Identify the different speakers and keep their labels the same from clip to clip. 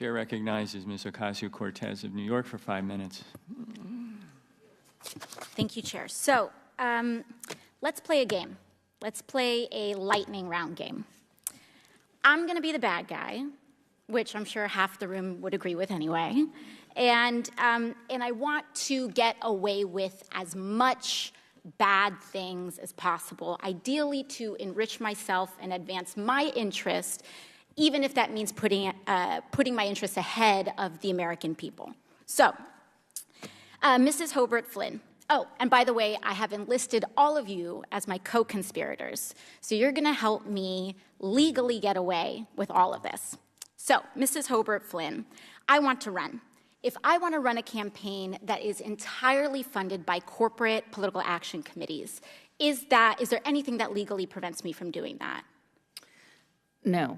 Speaker 1: Chair recognizes Ms. Ocasio Cortez of New York for 5 minutes.
Speaker 2: Thank you, Chair. So let's play a game. Let's play a lightning round game. I'm going to be the bad guy, which I'm sure half the room would agree with anyway. And I want to get away with as much bad things as possible, ideally to enrich myself and advance my interest, even if that means putting my interests ahead of the American people. So, Mrs. Hobart Flynn. Oh, and by the way, I have enlisted all of you as my co-conspirators. So you're going to help me legally get away with all of this. So, Mrs. Hobart Flynn, I want to run. If I want to run a campaign that is entirely funded by corporate political action committees, is there anything that legally prevents me from doing that?
Speaker 3: No.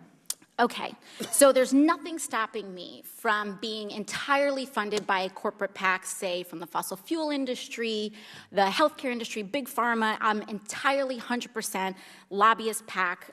Speaker 2: Okay, so there's nothing stopping me from being entirely funded by corporate PACs, say from the fossil fuel industry, the healthcare industry, big pharma. I'm entirely 100% lobbyist PAC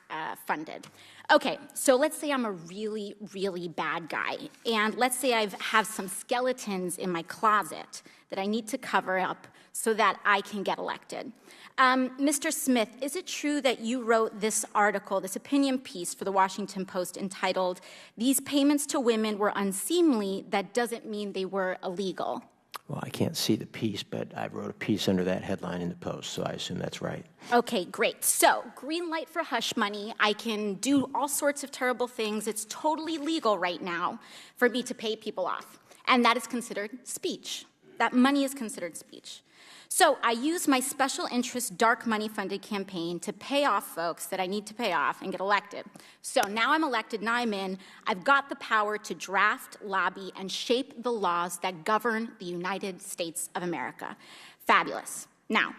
Speaker 2: funded. Okay, so let's say I'm a really, really bad guy, and let's say I have some skeletons in my closet that I need to cover up so that I can get elected. Mr. Smith, is it true that you wrote this article, this opinion piece for the Washington Post entitled, "These payments to women were unseemly, that doesn't mean they were illegal"?
Speaker 4: Well, I can't see the piece, but I wrote a piece under that headline in the Post, so I assume that's right.
Speaker 2: Okay, great. So, green light for hush money. I can do all sorts of terrible things. It's totally legal right now for me to pay people off. And that is considered speech. That money is considered speech. So I use my special interest dark money funded campaign to pay off folks that I need to pay off and get elected. So now I'm elected, now I'm in. I've got the power to draft, lobby, and shape the laws that govern the United States of America. Fabulous. Now,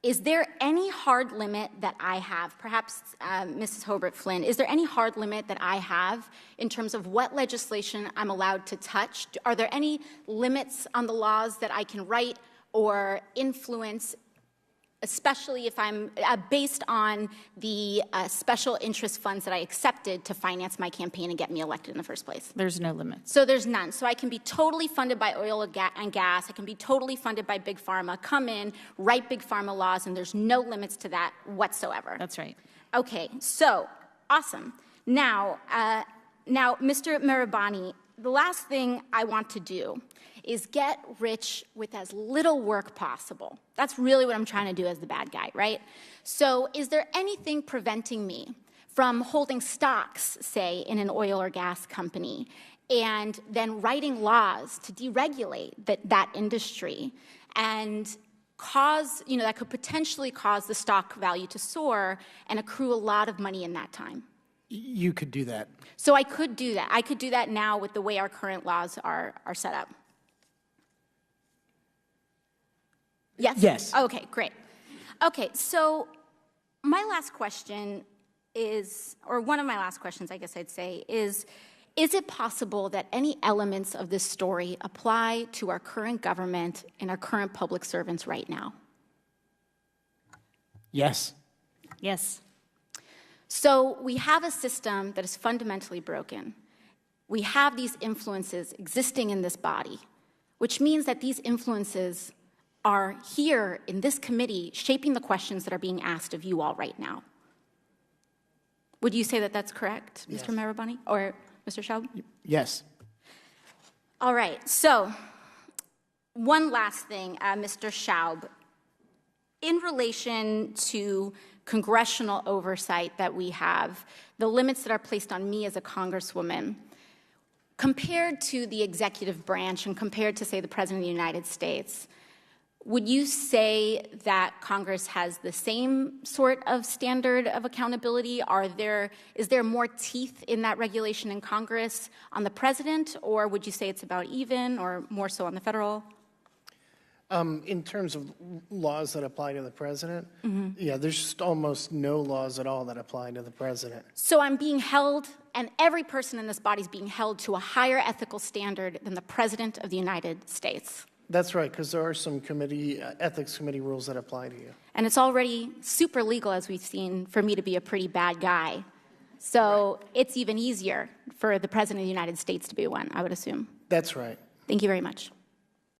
Speaker 2: is there any hard limit that I have, perhaps Mrs. Hobart Flynn, is there any hard limit that I have in terms of what legislation I'm allowed to touch? Are there any limits on the laws that I can write or influence, especially if I'm based on the special interest funds that I accepted to finance my campaign and get me elected in the first place?
Speaker 3: There's no limit.
Speaker 2: So there's none. So I can be totally funded by oil and gas. I can be totally funded by Big Pharma, come in, write Big Pharma laws, and there's no limits to that whatsoever.
Speaker 3: That's right.
Speaker 2: Okay, so awesome. Now, Mr. Mirabani, the last thing I want to do is get rich with as little work possible. That's really what I'm trying to do as the bad guy, right? So is there anything preventing me from holding stocks, say, in an oil or gas company, and then writing laws to deregulate that industry and cause, that could potentially cause the stock value to soar and accrue a lot of money in that time?
Speaker 5: You could do that.
Speaker 2: So I could do that. I could do that now with the way our current laws are set up. Yes?
Speaker 5: Yes.
Speaker 2: Okay, great. Okay, so my last question is, or one of my last questions, I guess I'd say, is it possible that any elements of this story apply to our current government and our current public servants right now?
Speaker 5: Yes.
Speaker 3: Yes.
Speaker 2: So we have a system that is fundamentally broken. We have these influences existing in this body, which means that these influences are here in this committee shaping the questions that are being asked of you all right now. Would you say that that's correct,
Speaker 5: Yes.
Speaker 2: Mr. Mirabani or Mr. Schaub?
Speaker 5: Yes.
Speaker 2: All right, so one last thing, Mr. Schaub. In relation to congressional oversight that we have, the limits that are placed on me as a congresswoman, compared to the executive branch and compared to, say, the President of the United States, would you say that Congress has the same sort of standard of accountability? Is there more teeth in that regulation in Congress on the President, or would you say it's about even, or more so on the federal?
Speaker 5: In terms of laws that apply to the president, yeah, there's just almost no laws at all that apply to the president.
Speaker 2: So I'm being held, and every person in this body is being held to a higher ethical standard than the President of the United States.
Speaker 5: That's right, because there are some ethics committee rules that apply to you.
Speaker 2: And it's already super legal, as we've seen, for me to be a pretty bad guy. So it's even easier for the President of the United States to be one, I would assume.
Speaker 5: That's right.
Speaker 2: Thank you very much.